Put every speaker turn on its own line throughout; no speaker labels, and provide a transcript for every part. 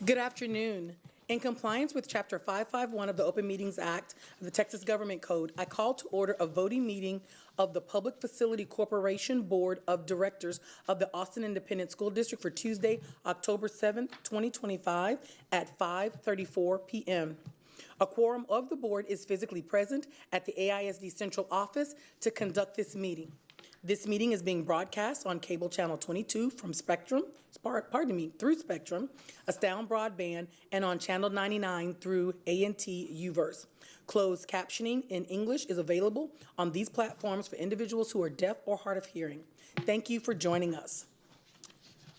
Good afternoon. In compliance with Chapter 551 of the Open Meetings Act of the Texas Government Code, I call to order a voting meeting of the Public Facility Corporation Board of Directors of the Austin Independent School District for Tuesday, October 7th, 2025 at 5:34 p.m. A quorum of the board is physically present at the AISD Central Office to conduct this meeting. This meeting is being broadcast on cable channel 22 from Spectrum, through Spectrum, Astound Broadband, and on channel 99 through A&T Uverse. Closed captioning in English is available on these platforms for individuals who are deaf or hard of hearing. Thank you for joining us.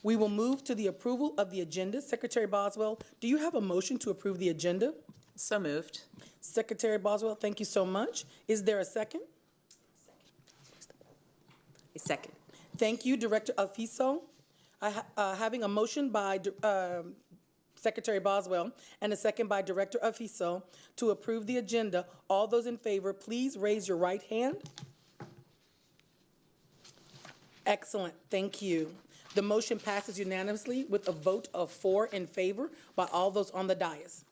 We will move to the approval of the agenda. Secretary Boswell, do you have a motion to approve the agenda?
So moved.
Secretary Boswell, thank you so much. Is there a second?
A second.
Thank you, Director Alfiso. Having a motion by Secretary Boswell and a second by Director Alfiso to approve the agenda. All those in favor, please raise your right hand. Excellent, thank you. The motion passes unanimously with a vote of 4 in favor by all those on the dais.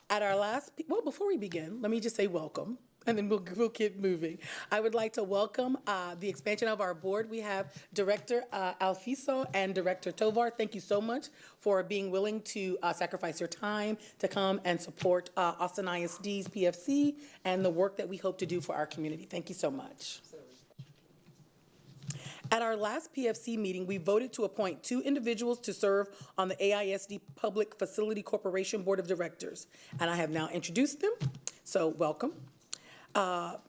At our last, before we begin, let me just say welcome. And then we'll keep moving. I would like to welcome the expansion of our board. We have Director Alfiso and Director Tovar. Thank you so much for being willing to sacrifice your time to come and support Austin ISD's PFC and the work that we hope to do for our community. Thank you so much. At our last PFC meeting, we voted to appoint 2 individuals to serve on the AISD Public Facility Corporation Board of Directors. And I have now introduced them, so welcome.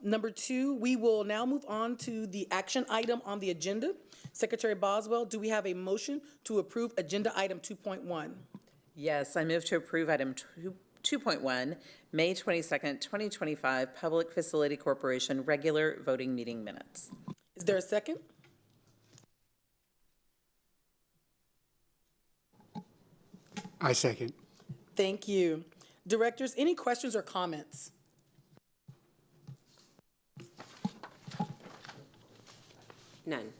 Number 2, we will now move on to the action item on the agenda. Secretary Boswell, do we have a motion to approve agenda item 2.1?
Yes, I move to approve item 2.1, May 22nd, 2025, Public Facility Corporation regular voting meeting minutes.
Is there a second?
I second.
Thank you. Directors, any questions or comments?
None.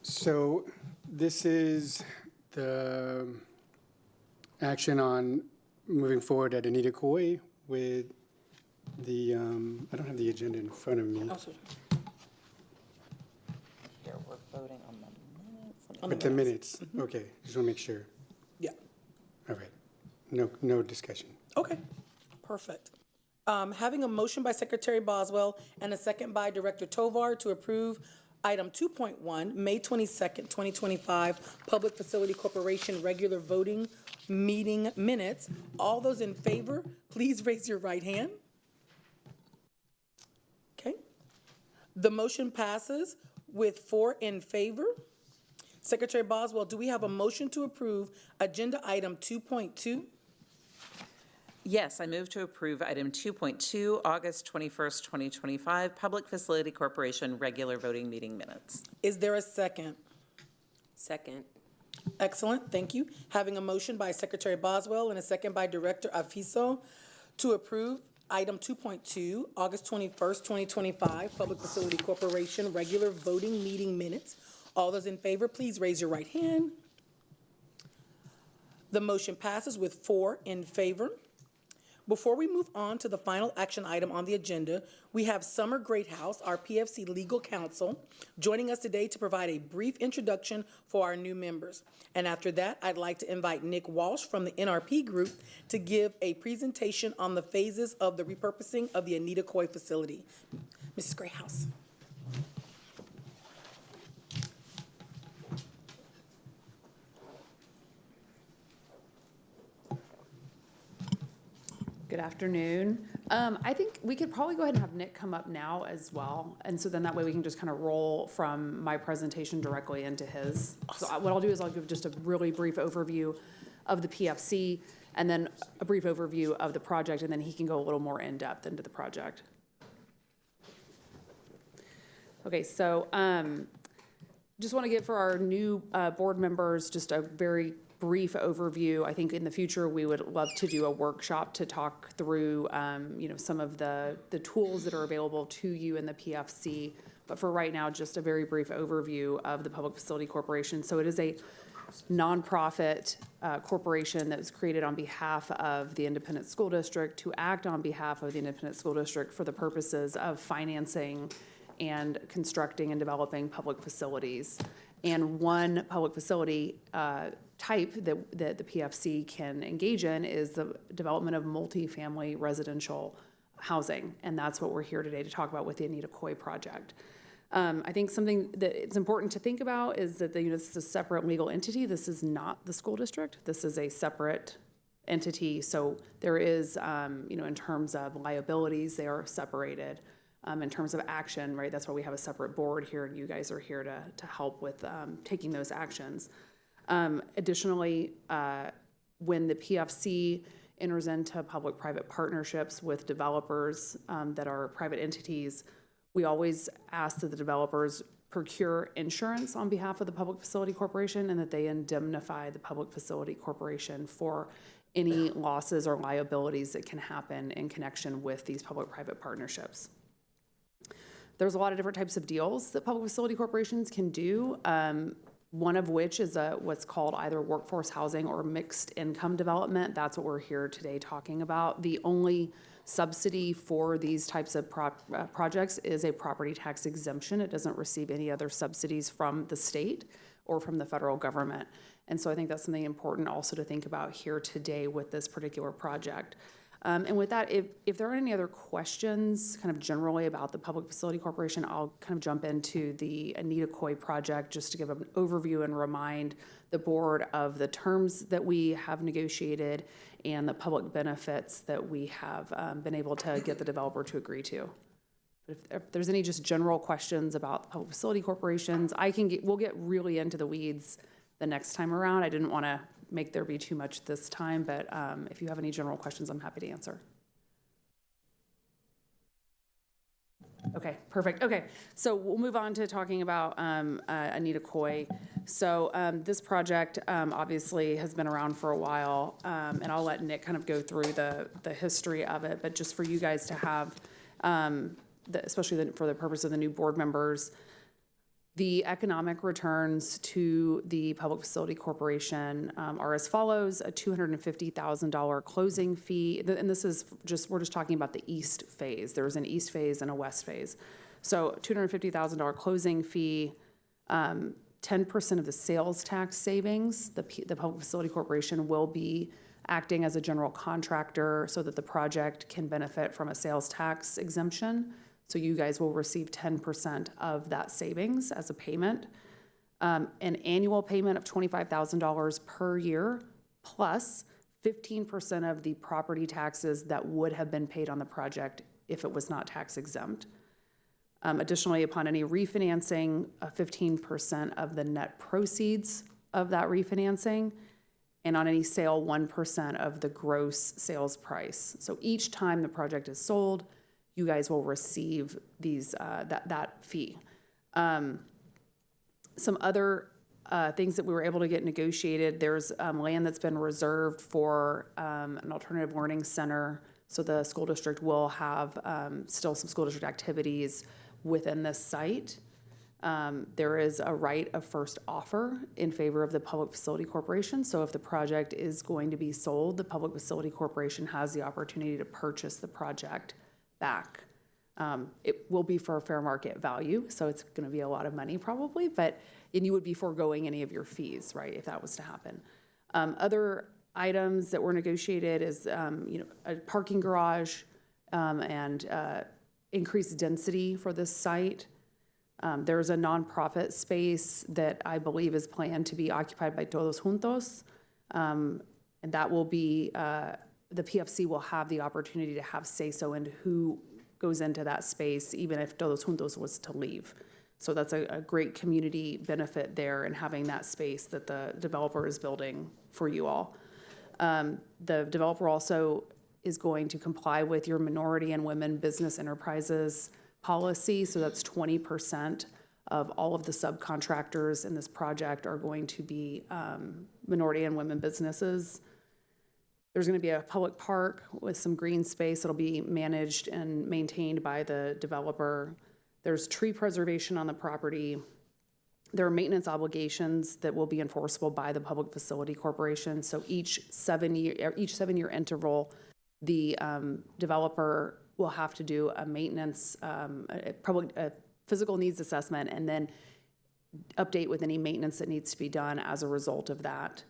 So this is the action on moving forward at Anita Coy with the, I don't have the agenda in front of me.
Oh, sorry.
Here, we're voting on the minutes.
With the minutes, okay, just want to make sure.
Yeah.
All right, no discussion.
Okay, perfect. Having a motion by Secretary Boswell and a second by Director Tovar to approve item 2.1, May 22nd, 2025, Public Facility Corporation regular voting meeting minutes. All those in favor, please raise your right hand. Okay. The motion passes with 4 in favor. Secretary Boswell, do we have a motion to approve agenda item 2.2?
Yes, I move to approve item 2.2, August 21st, 2025, Public Facility Corporation regular voting meeting minutes.
Is there a second?
Second.
Excellent, thank you. Having a motion by Secretary Boswell and a second by Director Alfiso to approve item 2.2, August 21st, 2025, Public Facility Corporation regular voting meeting minutes. All those in favor, please raise your right hand. The motion passes with 4 in favor. Before we move on to the final action item on the agenda, we have Summer Greathouse, our PFC legal counsel, joining us today to provide a brief introduction for our new members. And after that, I'd like to invite Nick Walsh from the NRP group to give a presentation on the phases of the repurposing of the Anita Coy facility. Mrs. Greathouse.
Good afternoon. I think we could probably go ahead and have Nick come up now as well. And so then that way we can just kind of roll from my presentation directly into his. So what I'll do is I'll give just a really brief overview of the PFC and then a brief overview of the project, and then he can go a little more in depth into the project. Okay, so just want to give for our new board members just a very brief overview. I think in the future, we would love to do a workshop to talk through, some of the tools that are available to you in the PFC. But for right now, just a very brief overview of the Public Facility Corporation. So it is a nonprofit corporation that was created on behalf of the independent school district to act on behalf of the independent school district for the purposes of financing and constructing and developing public facilities. And one public facility type that the PFC can engage in is the development of multifamily residential housing. And that's what we're here today to talk about with the Anita Coy project. I think something that it's important to think about is that this is a separate legal entity. This is not the school district. This is a separate entity. So there is, in terms of liabilities, they are separated. In terms of action, right? That's why we have a separate board here, and you guys are here to help with taking those actions. Additionally, when the PFC enters into public-private partnerships with developers that are private entities, we always ask that the developers procure insurance on behalf of the Public Facility Corporation and that they indemnify the Public Facility Corporation for any losses or liabilities that can happen in connection with these public-private partnerships. There's a lot of different types of deals that public facility corporations can do, one of which is what's called either workforce housing or mixed income development. That's what we're here today talking about. The only subsidy for these types of projects is a property tax exemption. It doesn't receive any other subsidies from the state or from the federal government. And so I think that's something important also to think about here today with this particular project. And with that, if there are any other questions kind of generally about the Public Facility Corporation, I'll kind of jump into the Anita Coy project just to give an overview and remind the board of the terms that we have negotiated and the public benefits that we have been able to get the developer to agree to. If there's any just general questions about public facility corporations, we'll get really into the weeds the next time around. I didn't want to make there be too much this time, but if you have any general questions, I'm happy to answer. Okay, perfect. Okay, so we'll move on to talking about Anita Coy. So this project obviously has been around for a while, and I'll let Nick kind of go through the history of it, but just for you guys to have, especially for the purpose of the new board members, the economic returns to the Public Facility Corporation are as follows: a $250,000 closing fee, and this is we're just talking about the east phase. There's an east phase and a west phase. So $250,000 closing fee, 10% of the sales tax savings. The Public Facility Corporation will be acting as a general contractor so that the project can benefit from a sales tax exemption. So you guys will receive 10% of that savings as a payment. An annual payment of $25,000 per year, plus 15% of the property taxes that would have been paid on the project if it was not tax exempt. Additionally, upon any refinancing, 15% of the net proceeds of that refinancing, and on any sale, 1% of the gross sales price. So each time the project is sold, you guys will receive that fee. Some other things that we were able to get negotiated, there's land that's been reserved for an alternative learning center. So the school district will have still some school district activities within this site. There is a right of first offer in favor of the Public Facility Corporation. So if the project is going to be sold, the Public Facility Corporation has the opportunity to purchase the project back. It will be for a fair market value, so it's going to be a lot of money probably, and you would be foregoing any of your fees, right, if that was to happen. Other items that were negotiated is, a parking garage and increased density for this site. There's a nonprofit space that I believe is planned to be occupied by Todos Juntos, and that will be the PFC will have the opportunity to have say-so into who goes into that space, even if Todos Juntos was to leave. So that's a great community benefit there in having that space that the developer is building for you all. The developer also is going to comply with your minority and women business enterprises policy. So that's 20% of all of the subcontractors in this project are going to be minority and women businesses. There's going to be a public park with some green space that'll be managed and maintained by the developer. There's tree preservation on the property. There are maintenance obligations that will be enforceable by the Public Facility Corporation. So each 7-year interval, the developer will have to do a maintenance, a physical needs assessment, and then update with any maintenance that needs to be done as a result of that.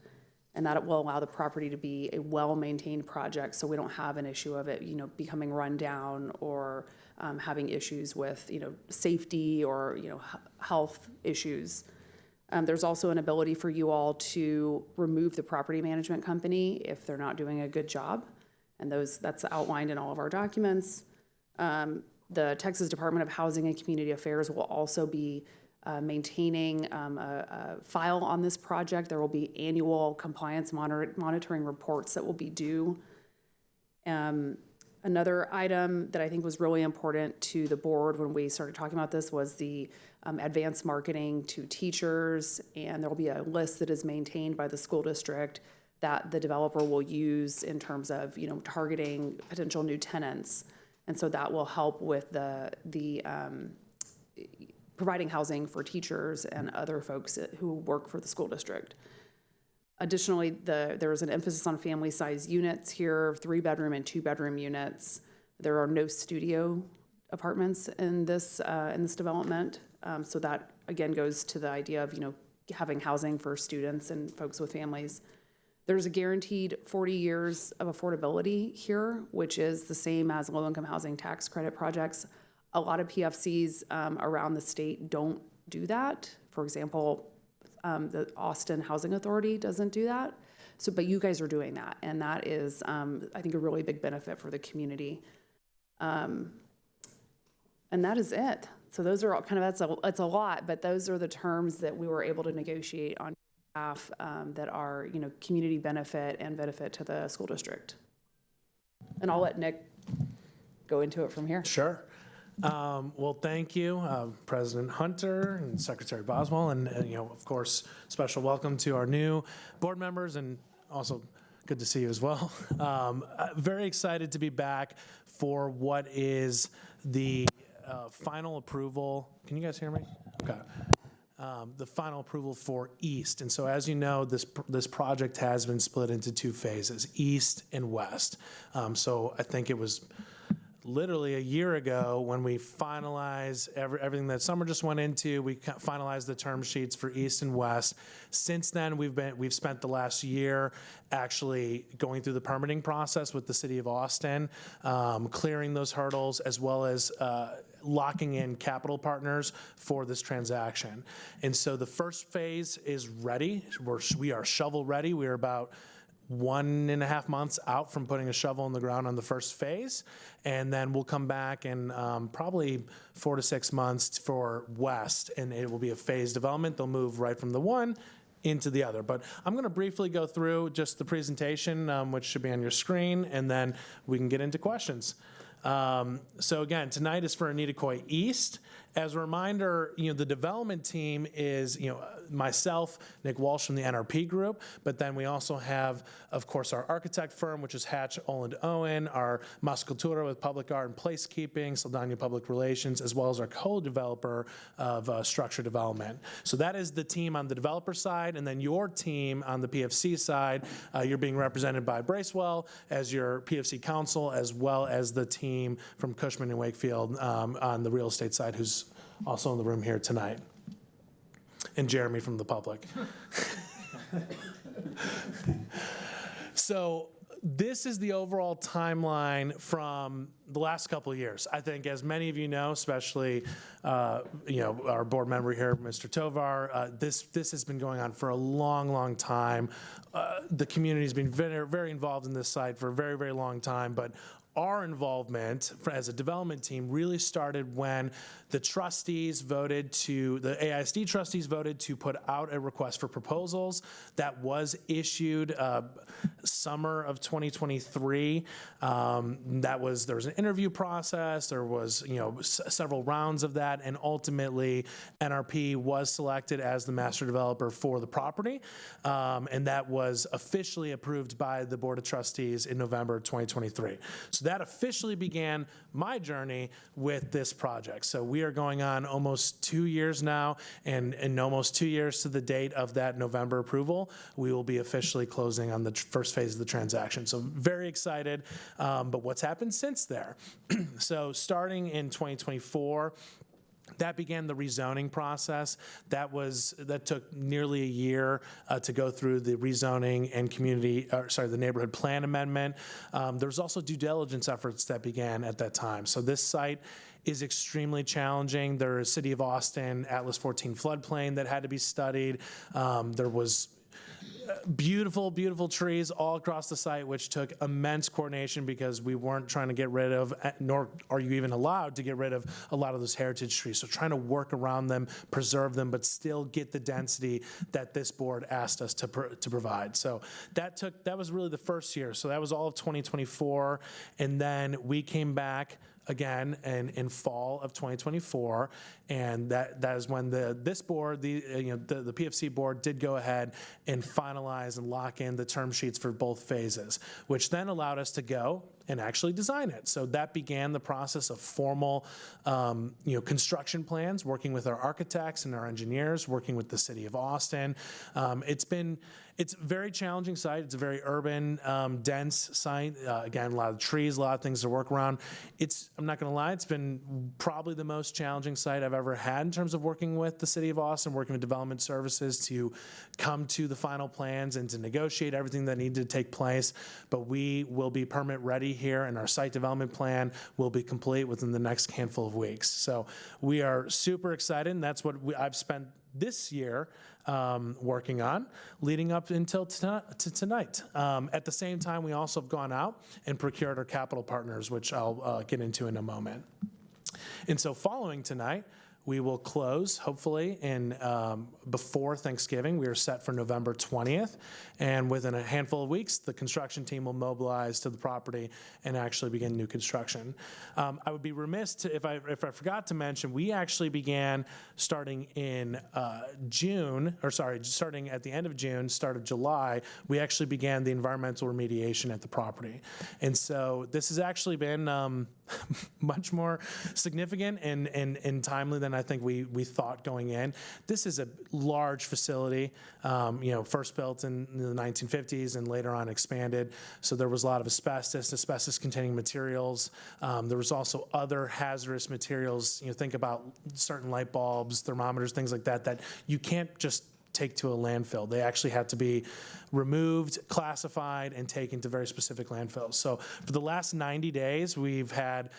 And that will allow the property to be a well-maintained project, so we don't have an issue of it, becoming run down or having issues with, safety or, health issues. There's also an ability for you all to remove the property management company if they're not doing a good job, and that's outlined in all of our documents. The Texas Department of Housing and Community Affairs will also be maintaining a file on this project. There will be annual compliance monitoring reports that will be due. Another item that I think was really important to the board when we started talking about this was the advanced marketing to teachers, and there will be a list that is maintained by the school district that the developer will use in terms of targeting potential new tenants, and so that will help with the providing housing for teachers and other folks who work for the school district. Additionally, there is an emphasis on family size units here, 3-bedroom and 2-bedroom units. There are no studio apartments in this development. So that again goes to the idea of, having housing for students and folks with families. There's a guaranteed 40 years of affordability here, which is the same as low-income housing tax credit projects. A lot of PFCs around the state don't do that. For example, the Austin Housing Authority doesn't do that. So, but you guys are doing that, and that is, I think, a really big benefit for the community. And that is it. So those are all it's a lot, but those are the terms that we were able to negotiate on behalf that are, community benefit and benefit to the school district. And I'll let Nick go into it from here.
Sure. Well, thank you, President Hunter and Secretary Boswell, and of course, special welcome to our new board members, and also good to see you as well. Very excited to be back for what is the final approval. Can you guys hear me? Okay. The final approval for East. And so as you know, this project has been split into 2 phases, East and West. So I think it was literally a year ago when we finalized everything that Summer just went into. We finalized the term sheets for East and West. Since then, we've spent the last year actually going through the permitting process with the city of Austin, clearing those hurdles, as well as locking in capital partners for this transaction. And so the first phase is ready. We are shovel ready. We are about 1.5 months out from putting a shovel in the ground on the first phase. And then we'll come back in probably 4 to 6 months for West, and it will be a phased development. They'll move right from the one into the other. But I'm going to briefly go through just the presentation, which should be on your screen, and then we can get into questions. So again, tonight is for Anita Coy East. As a reminder, the development team is, myself, Nick Walsh from the NRP group, but then we also have, of course, our architect firm, which is Hatch, Oland Owen, our Muscultura with Public Art and Placekeeping, Saldana Public Relations, as well as our co-developer of structure development. So that is the team on the developer side, and then your team on the PFC side, you're being represented by Bracewell as your PFC counsel, as well as the team from Cushman and Wakefield on the real estate side, who's also in the room here tonight, and Jeremy from the public. So this is the overall timeline from the last couple of years. I think, as many of you know, especially our board member here, Mr. Tovar, this has been going on for a long, long time. The community's been very, very involved in this site for a very, very long time, but our involvement as a development team really started when the AISD trustees voted to put out a request for proposals that was issued summer of 2023. There was an interview process, there was, several rounds of that, and ultimately NRP was selected as the master developer for the property, and that was officially approved by the Board of Trustees in November 2023. So that officially began my journey with this project. So we are going on almost 2 years now, and in almost 2 years to the date of that November approval, we will be officially closing on the first phase of the transaction. So very excited, but what's happened since there? So starting in 2024, that began the rezoning process. That took nearly a year to go through the rezoning and the neighborhood plan amendment. There was also due diligence efforts that began at that time. So this site is extremely challenging. There is City of Austin Atlas 14 floodplain that had to be studied. There was beautiful, beautiful trees all across the site, which took immense coordination because we weren't trying to get rid of, nor are you even allowed to get rid of a lot of those heritage trees. So trying to work around them, preserve them, but still get the density that this board asked us to provide. So that was really the first year. So that was all of 2024. And then we came back again in fall of 2024, and that is when this board, the PFC board, did go ahead and finalize and lock in the term sheets for both phases, which then allowed us to go and actually design it. So that began the process of formal, construction plans, working with our architects and our engineers, working with the City of Austin. It's a very challenging site. It's a very urban, dense site. Again, a lot of trees, a lot of things to work around. I'm not going to lie, it's been probably the most challenging site I've ever had in terms of working with the City of Austin, working with development services to come to the final plans and to negotiate everything that needed to take place. But we will be permit ready here, and our site development plan will be complete within the next handful of weeks. So we are super excited, and that's what I've spent this year working on, leading up until tonight. At the same time, we also have gone out and procured our capital partners, which I'll get into in a moment. And so following tonight, we will close, hopefully, before Thanksgiving. We are set for November 20th, and within a handful of weeks, the construction team will mobilize to the property and actually begin new construction. I would be remiss if I forgot to mention, we actually began starting in starting at the end of June, start of July, we actually began the environmental remediation at the property. And so this has actually been much more significant and timely than I think we thought going in. This is a large facility, first built in the 1950s and later on expanded. So there was a lot of asbestos-containing materials. There was also other hazardous materials. Think about certain light bulbs, thermometers, things like that you can't just take to a landfill. They actually have to be removed, classified, and taken to very specific landfills. So for the last 90 days, we've had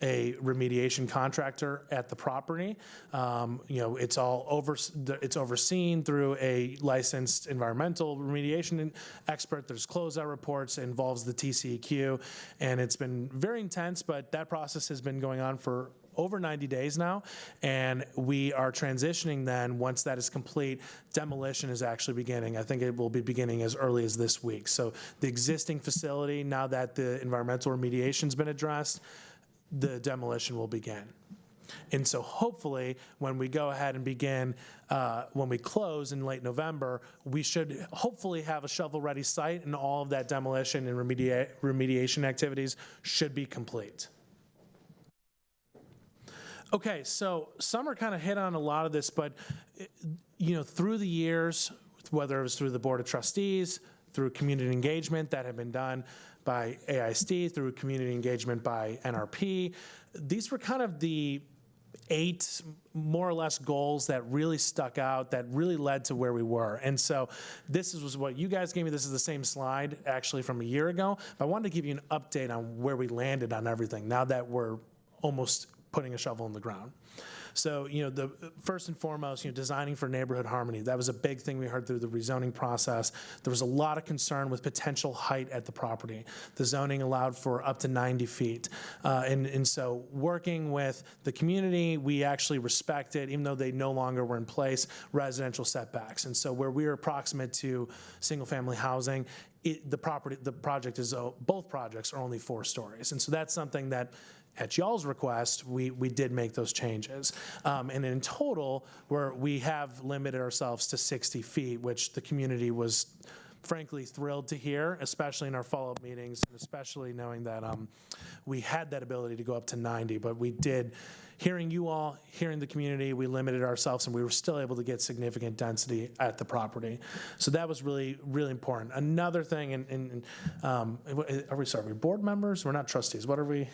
a remediation contractor at the property. It's overseen through a licensed environmental remediation expert. There's closeout reports, it involves the TCEQ, and it's been very intense, but that process has been going on for over 90 days now, and we are transitioning then. Once that is complete, demolition is actually beginning. I think it will be beginning as early as this week. So the existing facility, now that the environmental remediation's been addressed, the demolition will begin. And so hopefully when we go ahead and begin, when we close in late November, we should hopefully have a shovel-ready site, and all of that demolition and remediation activities should be complete. Okay, so Summer kind of hit on a lot of this, but through the years, whether it was through the Board of Trustees, through community engagement that had been done by AISD, through community engagement by NRP, these were kind of the 8 more or less goals that really stuck out, that really led to where we were. And so this was what you guys gave me. This is the same slide actually from a year ago, but I wanted to give you an update on where we landed on everything now that we're almost putting a shovel in the ground. So, the first and foremost, designing for neighborhood harmony. That was a big thing we heard through the rezoning process. There was a lot of concern with potential height at the property. The zoning allowed for up to 90 feet. And so working with the community, we actually respected, even though they no longer were in place, residential setbacks. And so where we are approximate to single-family housing, both projects are only 4 stories. And so that's something that, at y'all's request, we did make those changes. And in total, we have limited ourselves to 60 feet, which the community was frankly thrilled to hear, especially in our follow-up meetings, and especially knowing that we had that ability to go up to 90, but we did, hearing you all, hearing the community, we limited ourselves, and we were still able to get significant density at the property. So that was really, really important. Another thing, are we board members? We're not trustees. What are we?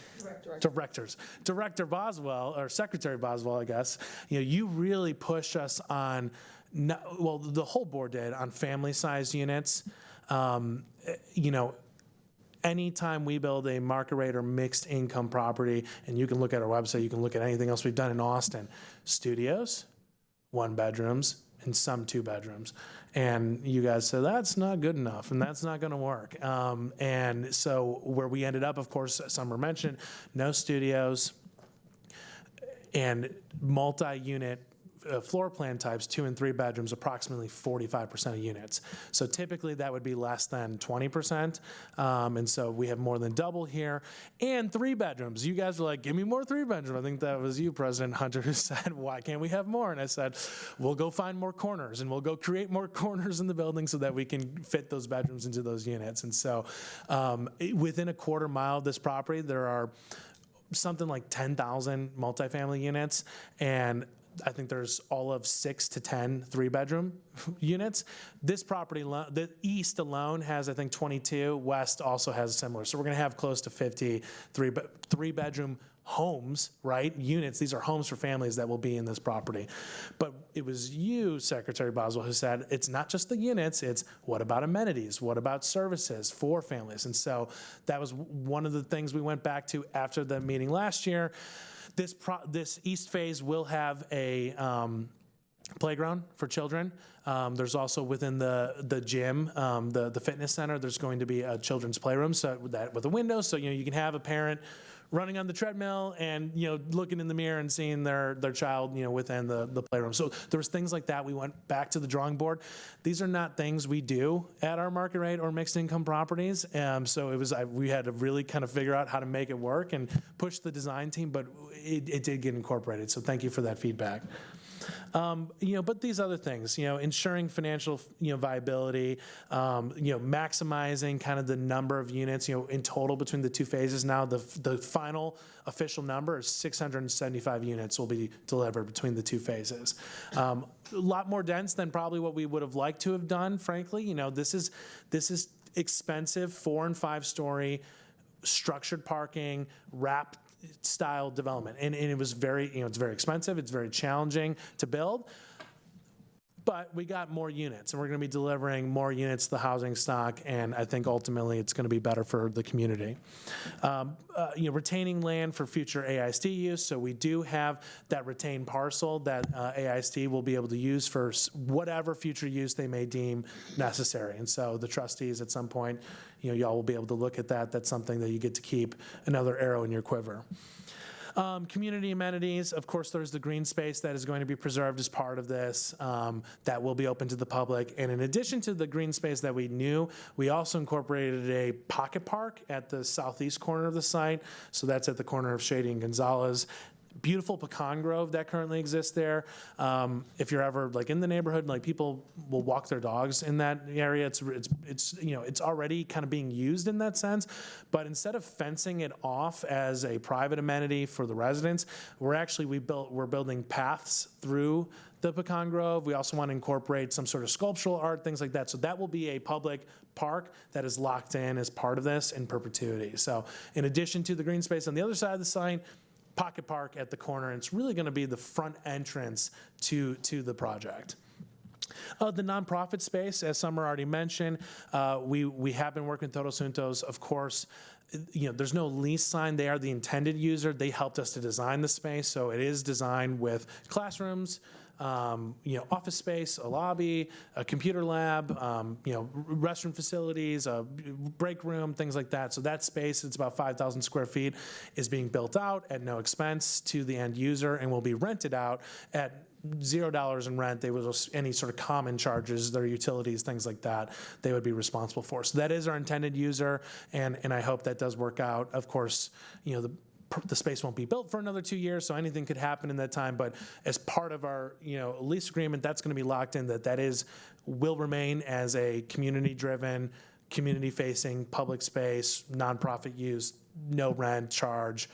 Directors. Director Boswell, or Secretary Boswell, I guess, you really pushed us on, the whole board did, on family-sized units. Anytime we build a market rate or mixed income property, and you can look at our website, you can look at anything else we've done in Austin, studios, 1 bedrooms, and some 2 bedrooms. And you guys said, that's not good enough, and that's not gonna work. And so where we ended up, of course, Summer mentioned, no studios and multi-unit floor plan types, 2 and 3 bedrooms, approximately 45% of units. So typically that would be less than 20%. And so we have more than double here. And 3 bedrooms. You guys were like, give me more 3 bedrooms. I think that was you, President Hunter, who said, why can't we have more? And I said, we'll go find more corners, and we'll go create more corners in the building so that we can fit those bedrooms into those units. And so within a quarter mile of this property, there are something like 10,000 multifamily units, and I think there's all of 6 to 10 3-bedroom units. This property, the east alone has, I think, 22. West also has similar. So we're going to have close to 50 3-bedroom homes, right? Units. These are homes for families that will be in this property. But it was you, Secretary Boswell, who said it's not just the units, it's what about amenities? What about services for families? And so that was one of the things we went back to after the meeting last year. This east phase will have a playground for children. There's also within the gym, the fitness center, there's going to be a children's playroom, so that with a window, so you can have a parent running on the treadmill and looking in the mirror and seeing their child within the playroom. So there was things like that. We went back to the drawing board. These are not things we do at our market rate or mixed income properties. So we had to really kind of figure out how to make it work and push the design team, but it did get incorporated. So thank you for that feedback. But these other things, ensuring financial, viability, maximizing kind of the number of units, in total between the 2 phases. Now the final official number is 675 units will be delivered between the 2 phases. A lot more dense than probably what we would have liked to have done, frankly. This is expensive 4 and 5 story structured parking, wrapped style development. And it was very, it's very expensive. It's very challenging to build. But we got more units, and we're going to be delivering more units to the housing stock, and I think ultimately it's going to be better for the community. Retaining land for future AISD use, so we do have that retained parcel that AISD will be able to use for whatever future use they may deem necessary. And so the trustees at some point, y'all will be able to look at that. That's something that you get to keep, another arrow in your quiver. Community amenities, of course, there's the green space that is going to be preserved as part of this, that will be open to the public. And in addition to the green space that we knew, we also incorporated a pocket park at the southeast corner of the site. So that's at the corner of Shady and Gonzalez. Beautiful pecan grove that currently exists there. If you're ever in the neighborhood, people will walk their dogs in that area. It's already kind of being used in that sense. But instead of fencing it off as a private amenity for the residents, we're building paths through the pecan grove. We also want to incorporate some sort of sculptural art, things like that. So that will be a public park that is locked in as part of this in perpetuity. So in addition to the green space on the other side of the site, pocket park at the corner, and it's really going to be the front entrance to the project. The nonprofit space, as Summer already mentioned, we have been working with Todos Juntos. Of course, there's no lease sign. They are the intended user. They helped us to design the space, so it is designed with classrooms, office space, a lobby, a computer lab, restroom facilities, a break room, things like that. So that space, it's about 5,000 square feet, is being built out at no expense to the end user and will be rented out at $0 in rent. They will any sort of common charges, their utilities, things like that, they would be responsible for. So that is our intended user, and I hope that does work out. Of course, the space won't be built for another 2 years, so anything could happen in that time. But as part of our lease agreement, that's going to be locked in. That will remain as a community-driven, community-facing public space, nonprofit use, no rent charge,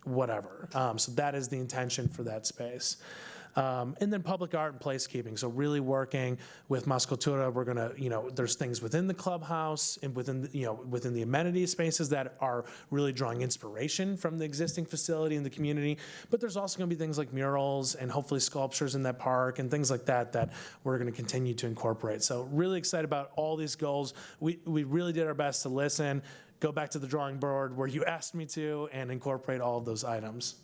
whatever. So that is the intention for that space. And then public art and placekeeping. So really working with Muscultura, we're gonna, there's things within the clubhouse and within the amenity spaces that are really drawing inspiration from the existing facility in the community. But there's also gonna be things like murals and hopefully sculptures in that park and things like that that we're gonna continue to incorporate. So really excited about all these goals. We really did our best to listen, go back to the drawing board where you asked me to, and incorporate all of those items.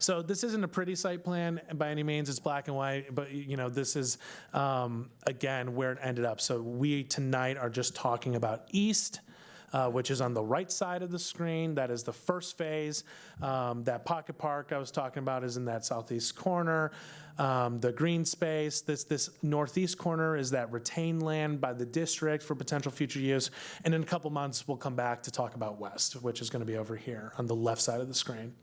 So this isn't a pretty site plan by any means. It's black and white, but this is, again, where it ended up. So we tonight are just talking about East, which is on the right side of the screen. That is the first phase. That pocket park I was talking about is in that southeast corner. The green space, this northeast corner is that retained land by the district for potential future use. And in a couple months, we'll come back to talk about West, which is going to be over here on the left side of the screen.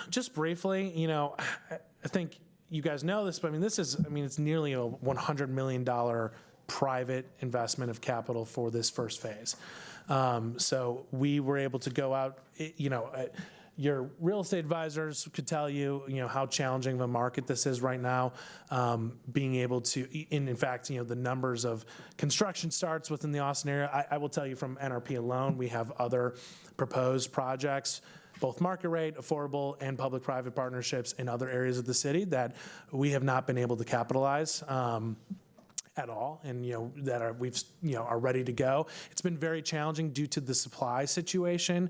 Just briefly, I think you guys know this, but it's nearly a $100 million private investment of capital for this first phase. So we were able to go out, your real estate advisors could tell you, how challenging of a market this is right now. Being able to, in fact, the numbers of construction starts within the Austin area. I will tell you from NRP alone, we have other proposed projects, both market rate, affordable, and public-private partnerships in other areas of the city that we have not been able to capitalize at all, and that are ready to go. It's been very challenging due to the supply situation.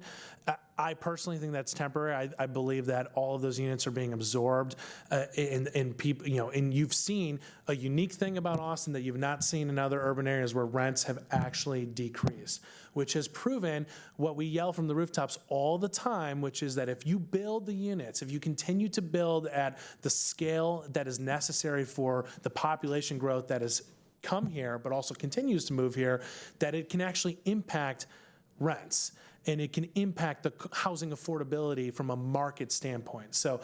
I personally think that's temporary. I believe that all of those units are being absorbed, and people, and you've seen a unique thing about Austin that you've not seen in other urban areas where rents have actually decreased, which has proven what we yell from the rooftops all the time, which is that if you build the units, if you continue to build at the scale that is necessary for the population growth that has come here, but also continues to move here, that it can actually impact rents. And it can impact the housing affordability from a market standpoint. So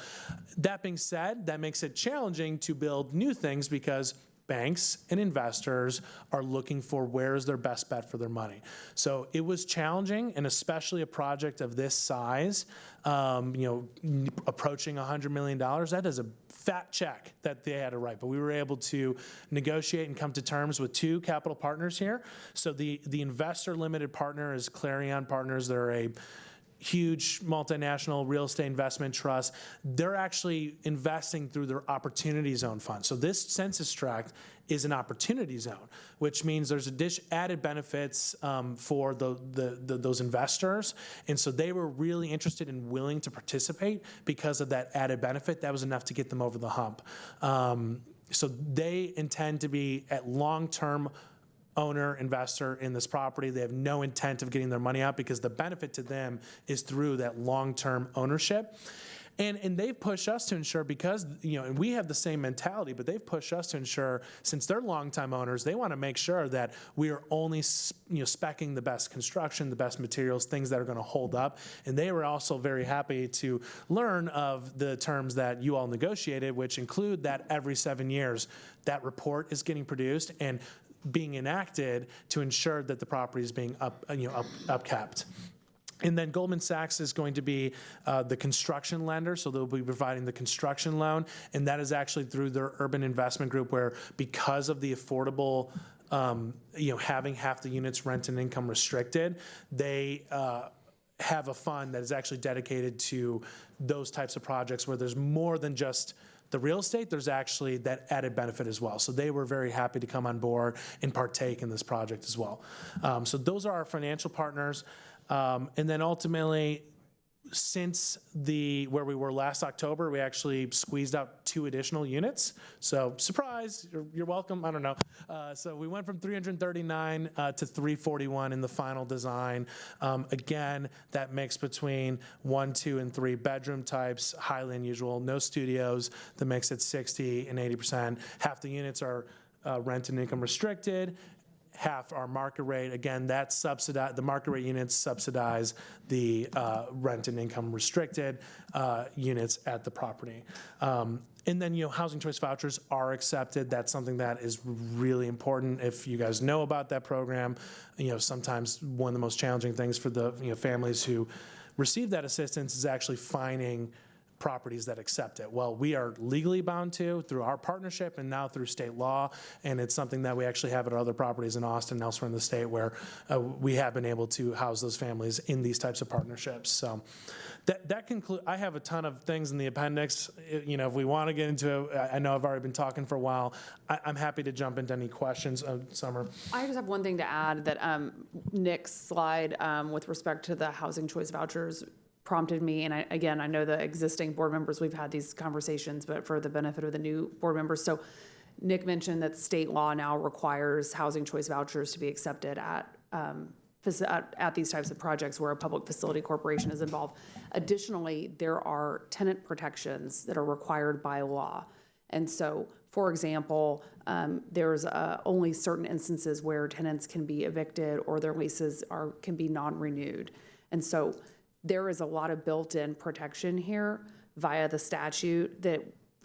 that being said, that makes it challenging to build new things because banks and investors are looking for where is their best bet for their money. So it was challenging, and especially a project of this size, approaching $100 million, that is a fat check that they had to write. But we were able to negotiate and come to terms with two capital partners here. So the investor limited partner is Clarion Partners. They're a huge multinational real estate investment trust. They're actually investing through their opportunity zone fund. So this census tract is an opportunity zone, which means there's added benefits for those investors. And so they were really interested and willing to participate because of that added benefit. That was enough to get them over the hump. So they intend to be at long-term owner, investor in this property. They have no intent of getting their money out because the benefit to them is through that long-term ownership. And they've pushed us to ensure, because, and we have the same mentality, but they've pushed us to ensure, since they're longtime owners, they want to make sure that we are only, speccing the best construction, the best materials, things that are going to hold up. And they were also very happy to learn of the terms that you all negotiated, which include that every 7 years, that report is getting produced and being enacted to ensure that the property is being upkept. And then Goldman Sachs is going to be the construction lender, so they'll be providing the construction loan, and that is actually through their urban investment group, where because of the affordable, having half the units rent and income restricted, they have a fund that is actually dedicated to those types of projects where there's more than just the real estate, there's actually that added benefit as well. So they were very happy to come on board and partake in this project as well. So those are our financial partners. And then ultimately, since where we were last October, we actually squeezed out 2 additional units. So surprise, you're welcome, I don't know. So we went from 339 to 341 in the final design. Again, that mix between 1, 2, and 3 bedroom types, highly unusual, no studios, the mix at 60 and 80%. Half the units are rent and income restricted, half our market rate. Again, that's subsidized, the market rate units subsidize the rent and income restricted units at the property. And then, housing choice vouchers are accepted. That's something that is really important. If you guys know about that program, sometimes one of the most challenging things for the families who receive that assistance is actually finding properties that accept it. Well, we are legally bound to through our partnership and now through state law, and it's something that we actually have at our other properties in Austin and elsewhere in the state where we have been able to house those families in these types of partnerships. So that concludes. I have a ton of things in the appendix. If we want to get into it, I know I've already been talking for a while. I'm happy to jump into any questions. Summer.
I just have one thing to add that Nick's slide with respect to the housing choice vouchers prompted me, and I know the existing board members, we've had these conversations, but for the benefit of the new board members. So Nick mentioned that state law now requires housing choice vouchers to be accepted at these types of projects where a public facility corporation is involved. Additionally, there are tenant protections that are required by law. And so, for example, there's only certain instances where tenants can be evicted or their leases can be non-renewed. And so there is a lot of built-in protection here via the statute that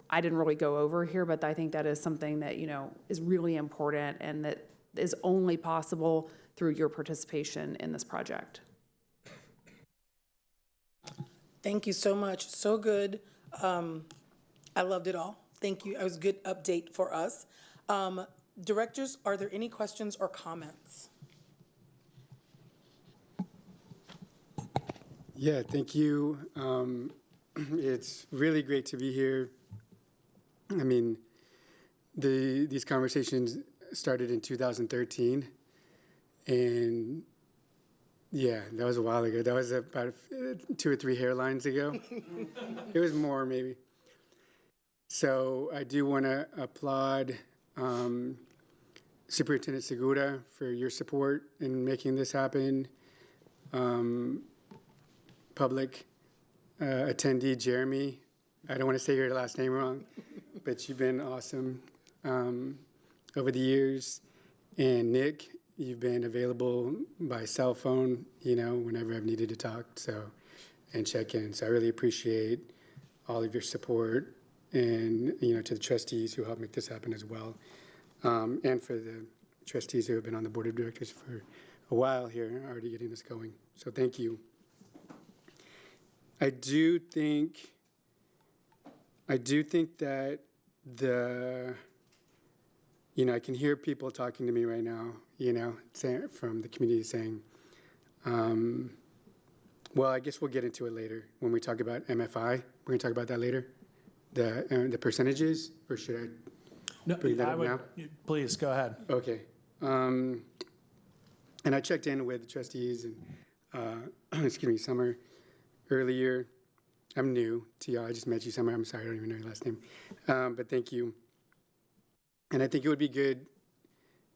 I didn't really go over here, but I think that is something that, is really important and that is only possible through your participation in this project.
Thank you so much. So good. I loved it all. Thank you. It was a good update for us. Directors, are there any questions or comments?
Yeah, thank you. It's really great to be here. I mean, these conversations started in 2013, and yeah, that was a while ago. That was about 2 or 3 hairlines ago. It was more, maybe. So I do want to applaud Superintendent Segura for your support in making this happen. Public attendee Jeremy, I don't want to say your last name wrong, but you've been awesome over the years. And Nick, you've been available by cell phone, whenever I've needed to talk, and check in. So I really appreciate all of your support, and to the trustees who helped make this happen as well, and for the trustees who have been on the board of directors for a while here, already getting this going. So thank you. I do think that I can hear people talking to me right now, from the community saying, well, I guess we'll get into it later when we talk about MFI. We're going to talk about that later, the percentages, or should I bring that up now?
Please, go ahead.
Okay. And I checked in with trustees and, Summer, earlier. I'm new to y'all. I just met you somewhere. I'm sorry, I don't even know your last name. But thank you. And I think it would be good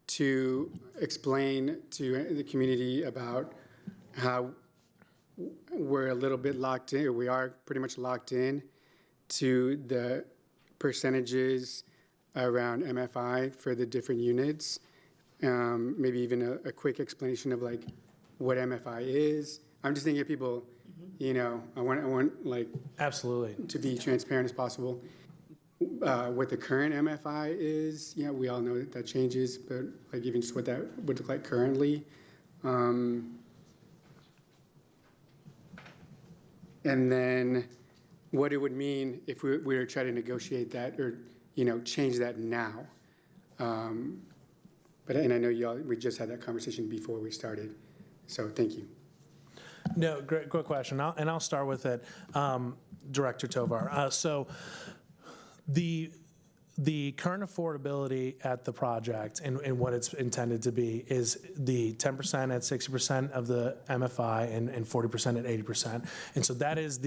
to explain to the community about how we're a little bit locked in, or we are pretty much locked in to the percentages around MFI for the different units. Maybe even a quick explanation of what MFI is. I'm just thinking of people, I want
Absolutely.
to be transparent as possible. What the current MFI is, we all know that changes, but even just what that would look like currently. And then what it would mean if we were to try to negotiate that or, change that now. And I know we just had that conversation before we started, so thank you.
No, great question. I'll start with it, Director Tovar. So The current affordability at the project and what it's intended to be is the 10% at 60% of the MFI and 40% at 80%. And so that is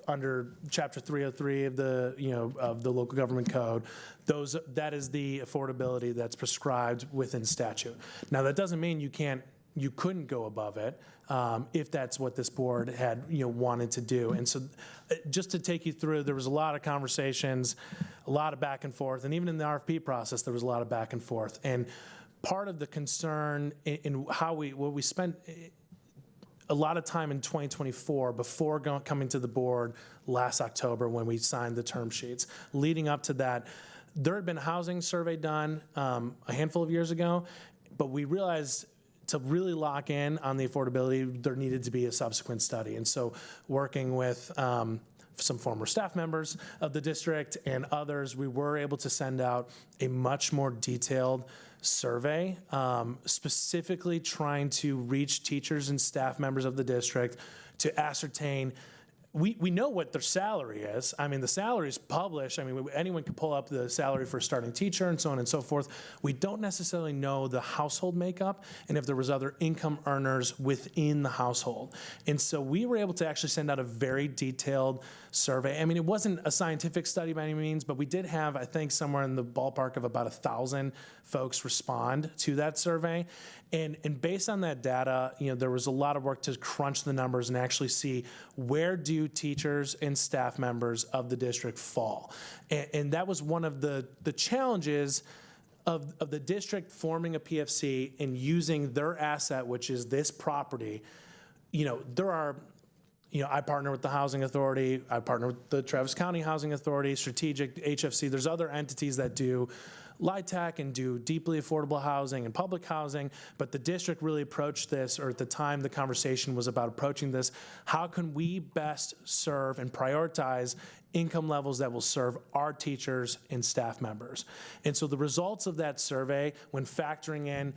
under Chapter 303 of of the local government code, that is the affordability that's prescribed within statute. Now, that doesn't mean you couldn't go above it if that's what this board had wanted to do. And so just to take you through, there was a lot of conversations, a lot of back and forth, and even in the RFP process, there was a lot of back and forth. And part of the concern in how we spent a lot of time in 2024 before coming to the board last October when we signed the term sheets. Leading up to that, there had been a housing survey done a handful of years ago, but we realized to really lock in on the affordability, there needed to be a subsequent study. And so working with some former staff members of the district and others, we were able to send out a much more detailed survey, specifically trying to reach teachers and staff members of the district to ascertain. We know what their salary is. I mean, the salary is published. I mean, anyone can pull up the salary for a starting teacher and so on and so forth. We don't necessarily know the household makeup and if there was other income earners within the household. And so we were able to actually send out a very detailed survey. I mean, it wasn't a scientific study by any means, but we did have, I think, somewhere in the ballpark of about 1,000 folks respond to that survey. And based on that data, there was a lot of work to crunch the numbers and actually see where do teachers and staff members of the district fall. And that was one of the challenges of the district forming a PFC and using their asset, which is this property. There are, I partner with the Housing Authority, I partner with the Travis County Housing Authority, Strategic, HFC. There's other entities that do LIHTC and do deeply affordable housing and public housing, but the district really approached this, or at the time the conversation was about approaching this, how can we best serve and prioritize income levels that will serve our teachers and staff members? And so the results of that survey, when factoring in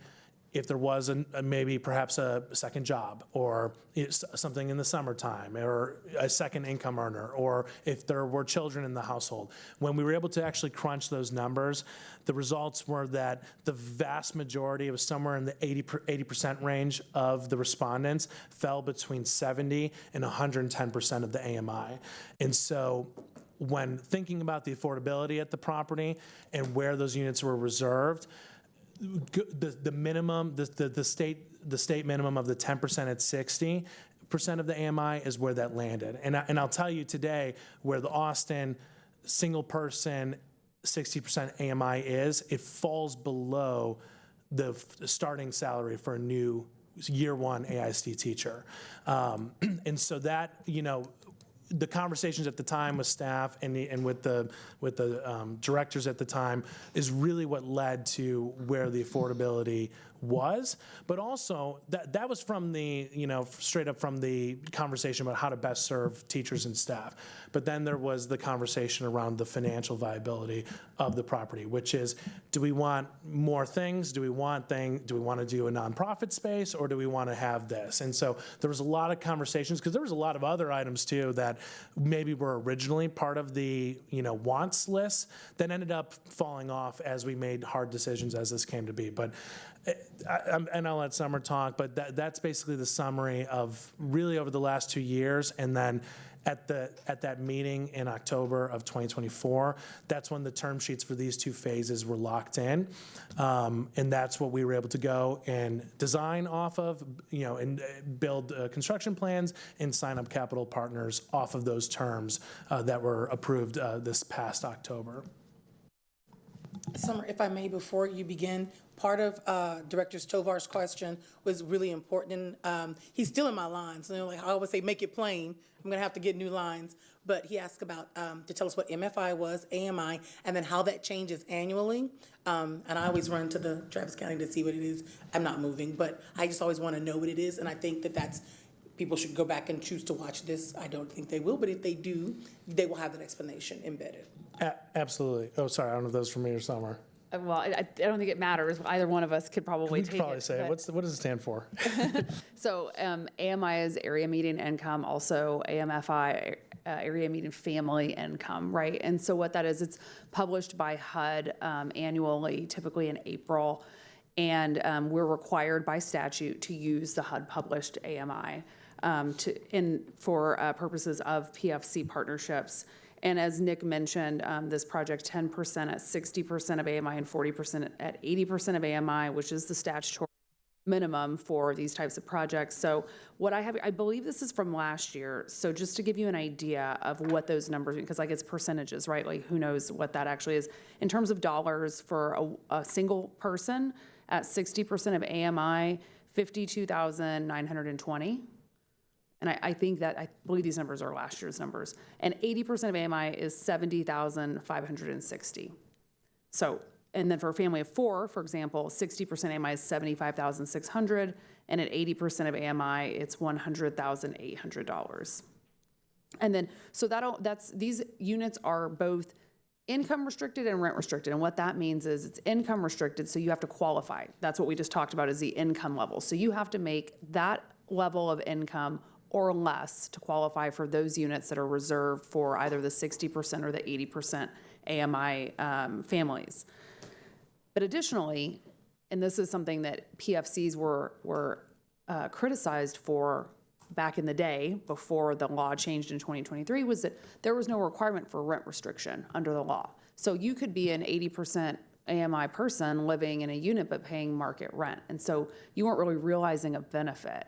if there was maybe perhaps a second job or something in the summertime or a second income earner, or if there were children in the household. When we were able to actually crunch those numbers, the results were that the vast majority, it was somewhere in the 80% range of the respondents, fell between 70 and 110% of the AMI. And so when thinking about the affordability at the property and where those units were reserved, the minimum, the state minimum of the 10% at 60% of the AMI is where that landed. And I'll tell you today where the Austin single person 60% AMI is, it falls below the starting salary for a new year one AISD teacher. And so that, the conversations at the time with staff and with the directors at the time is really what led to where the affordability was, but also that was from the, straight up from the conversation about how to best serve teachers and staff. But then there was the conversation around the financial viability of the property, which is, do we want more things? Do we want to do a nonprofit space, or do we want to have this? And so there was a lot of conversations, because there was a lot of other items too that maybe were originally part of the wants list that ended up falling off as we made hard decisions as this came to be. But and I'll let Summer talk, but that's basically the summary of really over the last 2 years. And then at that meeting in October of 2024, that's when the term sheets for these two phases were locked in. And that's what we were able to go and design off of, and build construction plans and sign up capital partners off of those terms that were approved this past October.
Summer, if I may, before you begin, part of Director Tovar's question was really important. He's still in my lines. Like I always say, make it plain. I'm going to have to get new lines. But he asked about, to tell us what MFI was, AMI, and then how that changes annually. And I always run to the Travis County to see what it is. I'm not moving, but I just always want to know what it is. And I think that's, people should go back and choose to watch this. I don't think they will, but if they do, they will have that explanation embedded.
Absolutely. Oh, sorry, I don't know if that was for me or Summer.
Well, I don't think it matters. Either one of us could probably
We
take
could probably
it.
say it. What does it stand for?
So AMI is area median income. Also AMFI area median family income, right? And so what that is, it's published by HUD annually, typically in April. And we're required by statute to use the HUD published AMI for purposes of PFC partnerships. And as Nick mentioned, this project 10% at 60% of AMI and 40% at 80% of AMI, which is the statutory minimum for these types of projects. So what I have, I believe this is from last year. So just to give you an idea of what those numbers, because like it's percentages, right? Like who knows what that actually is. In terms of dollars for a single person at 60% of AMI, 52,920. And I think that, I believe these numbers are last year's numbers. And 80% of AMI is 70,560. So, and then for a family of four, for example, 60% AMI is 75,600, and at 80% of AMI, it's $100,800. And then, so these units are both income restricted and rent restricted. And what that means is it's income restricted, so you have to qualify. That's what we just talked about, is the income level. So you have to make that level of income or less to qualify for those units that are reserved for either the 60% or the 80% AMI families. But additionally, and this is something that PFCs were criticized for back in the day before the law changed in 2023, was that there was no requirement for rent restriction under the law. So you could be an 80% AMI person living in a unit but paying market rent. And so you weren't really realizing a benefit.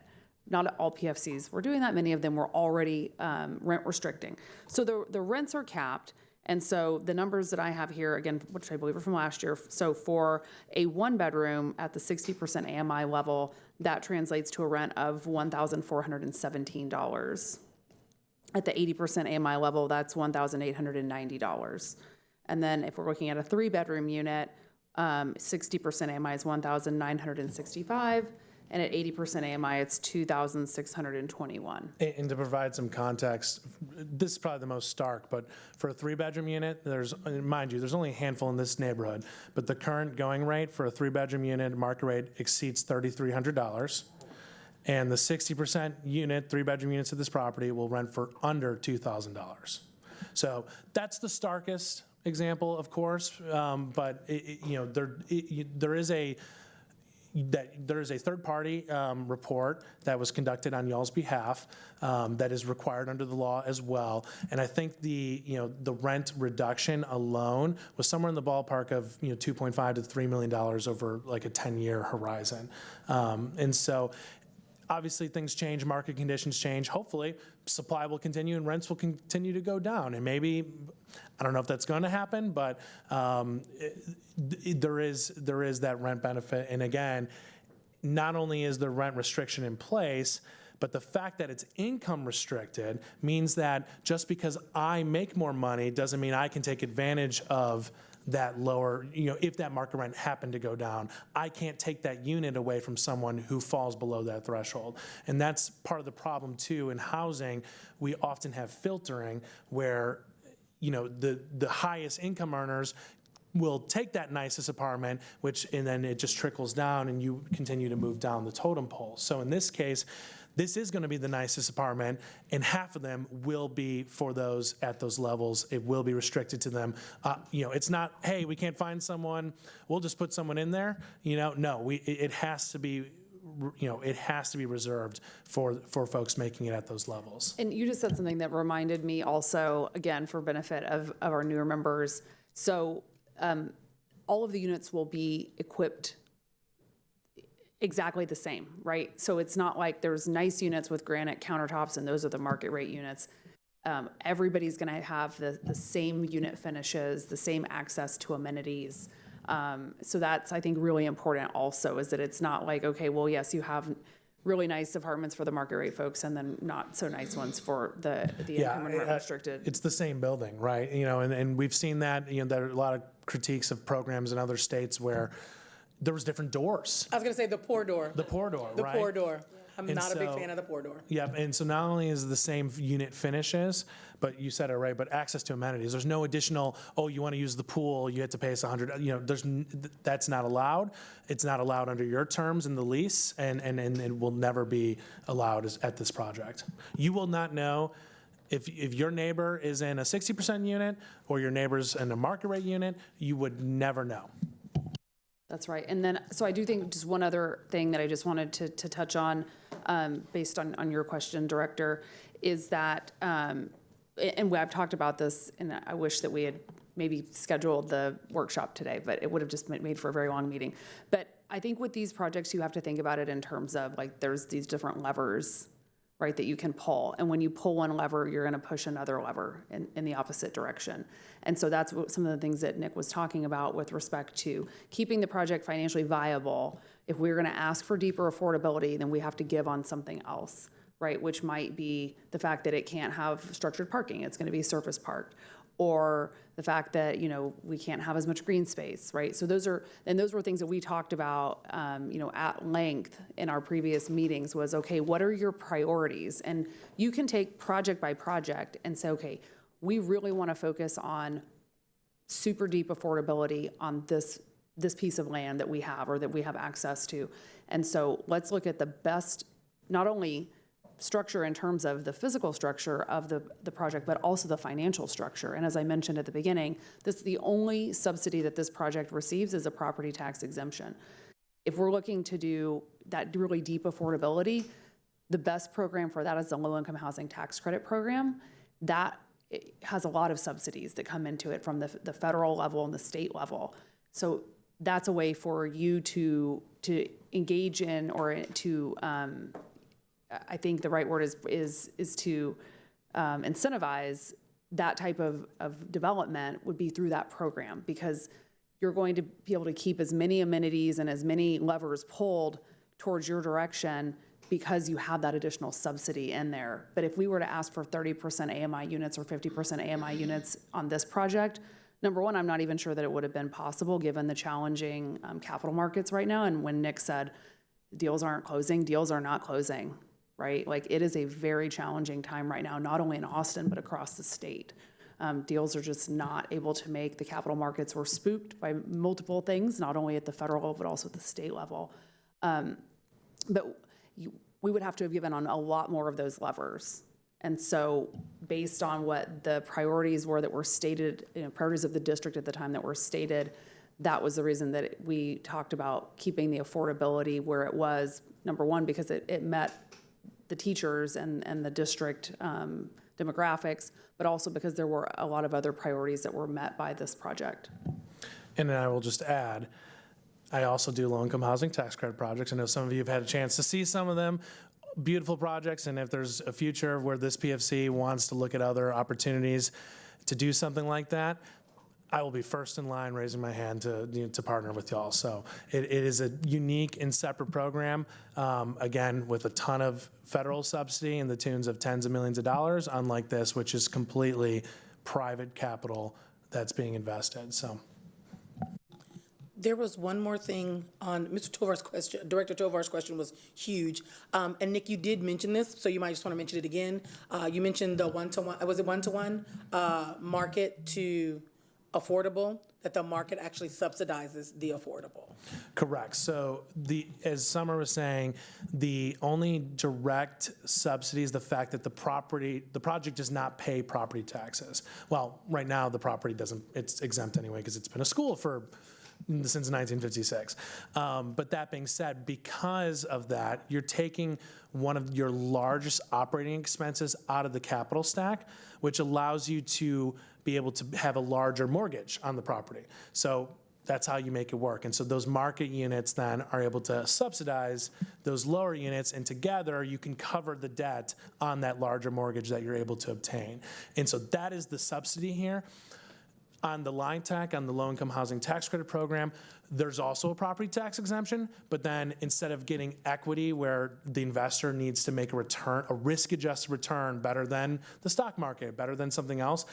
Not all PFCs were doing that. Many of them were already rent restricting. So the rents are capped. And so the numbers that I have here, again, which I believe are from last year, so for a one bedroom at the 60% AMI level, that translates to a rent of $1,417. At the 80% AMI level, that's $1,890. And then if we're looking at a three bedroom unit, 60% AMI is $1,965. And at 80% AMI, it's $2,621.
And to provide some context, this is probably the most stark, but for a three-bedroom unit, mind you, there's only a handful in this neighborhood, but the current going rate for a three-bedroom unit, market rate, exceeds $3,300. And the 60% unit, three-bedroom units of this property will rent for under $2,000. So that's the starkest example, of course, but there is a third-party report that was conducted on y'all's behalf that is required under the law as well. And I think the rent reduction alone was somewhere in the ballpark of $2.5 to $3 million over like a 10-year horizon. And so obviously things change, market conditions change. Hopefully supply will continue and rents will continue to go down. And maybe, I don't know if that's going to happen, but there is that rent benefit. And again, not only is the rent restriction in place, but the fact that it's income restricted means that just because I make more money doesn't mean I can take advantage of that lower, if that market rent happened to go down, I can't take that unit away from someone who falls below that threshold. And that's part of the problem too. In housing, we often have filtering where, the highest income earners will take that nicest apartment, and then it just trickles down and you continue to move down the totem pole. So in this case, this is going to be the nicest apartment, and half of them will be for those at those levels. It will be restricted to them. It's not, hey, we can't find someone, we'll just put someone in there. No, it has to be, it has to be reserved for folks making it at those levels.
And you just said something that reminded me also, again, for benefit of our newer members. So all of the units will be equipped exactly the same, right? So it's not like there's nice units with granite countertops and those are the market rate units. Everybody's going to have the same unit finishes, the same access to amenities. So that's, I think, really important also, is that it's not like, okay, well, yes, you have really nice apartments for the market rate folks and then not so nice ones for the income and rent restricted.
It's the same building, right? And we've seen that, there are a lot of critiques of programs in other states where there was different doors.
I was going to say the pour door.
The pour door,
The
right?
pour door. I'm
And
not a big
so-
fan of the pour door.
Yep, and so not only is the same unit finishes, but you said it right, but access to amenities. There's no additional, you want to use the pool, you have to pay us $100. That's not allowed. It's not allowed under your terms in the lease, and it will never be allowed at this project. You will not know If your neighbor is in a 60% unit or your neighbor's in a market rate unit, you would never know.
That's right. And then, so I do think just one other thing that I just wanted to touch on, based on your question, Director, is that, and I've talked about this, and I wish that we had maybe scheduled the workshop today, but it would have just made for a very long meeting. But I think with these projects, you have to think about it in terms of, like, there's these different levers, right, that you can pull. And when you pull one lever, you're gonna push another lever in the opposite direction. And so that's what some of the things that Nick was talking about with respect to keeping the project financially viable. If we're gonna ask for deeper affordability, then we have to give on something else, right? Which might be the fact that it can't have structured parking, it's gonna be surface parked. Or the fact that, you know, we can't have as much green space, right? So those were things that we talked about, you know, at length in our previous meetings was, okay, what are your priorities? And you can take project by project and say, okay, we really want to focus on super deep affordability on this piece of land that we have or that we have access to. And so let's look at the best, not only structure in terms of the physical structure of the project, but also the financial structure. And as I mentioned at the beginning, the only subsidy that this project receives is a property tax exemption. If we're looking to do that really deep affordability, the best program for that is the low-income housing tax credit program. That has a lot of subsidies that come into it from the federal level and the state level. So that's a way for you to engage in or to I think the right word is to incentivize that type of development would be through that program, because you're going to be able to keep as many amenities and as many levers pulled towards your direction because you have that additional subsidy in there. But if we were to ask for 30% AMI units or 50% AMI units on this project, number one, I'm not even sure that it would have been possible given the challenging capital markets right now. And when Nick said deals aren't closing, deals are not closing. Right? Like, it is a very challenging time right now, not only in Austin, but across the state. Deals are just not able to make. The capital markets were spooked by multiple things, not only at the federal level, but also at the state level. But we would have to have given on a lot more of those levers. And so based on what the priorities were that were stated, you know, priorities of the district at the time that were stated, that was the reason that we talked about keeping the affordability where it was, number one, because it met the teachers and the district demographics, but also because there were a lot of other priorities that were met by this project.
And then I will just add, I also do low-income housing tax credit projects. I know some of you have had a chance to see some of them. Beautiful projects, and if there's a future where this PFC wants to look at other opportunities to do something like that, I will be first in line raising my hand to partner with y'all. So it is a unique and separate program, again, with a ton of federal subsidy in the tunes of tens of millions of dollars, unlike this, which is completely private capital that's being invested. So
There was one more thing on Mr. Tovar's question. Director Tovar's question was huge. And Nick, you did mention this, so you might just want to mention it again. You mentioned the one-to-one, was it one-to-one, market to affordable, that the market actually subsidizes the affordable.
correct. So as Summer was saying, the only direct subsidy is the fact that the project does not pay property taxes. Well, right now the property doesn't, it's exempt anyway because it's been a school since 1956. But that being said, because of that, you're taking one of your largest operating expenses out of the capital stack, which allows you to be able to have a larger mortgage on the property. So that's how you make it work. And so those market units then are able to subsidize those lower units, and together you can cover the debt on that larger mortgage that you're able to obtain. And so that is the subsidy here. On the line tax, on the low-income housing tax credit program, there's also a property tax exemption, but then instead of getting equity where the investor needs to make a return, a risk-adjusted return better than the stock market, better than something else,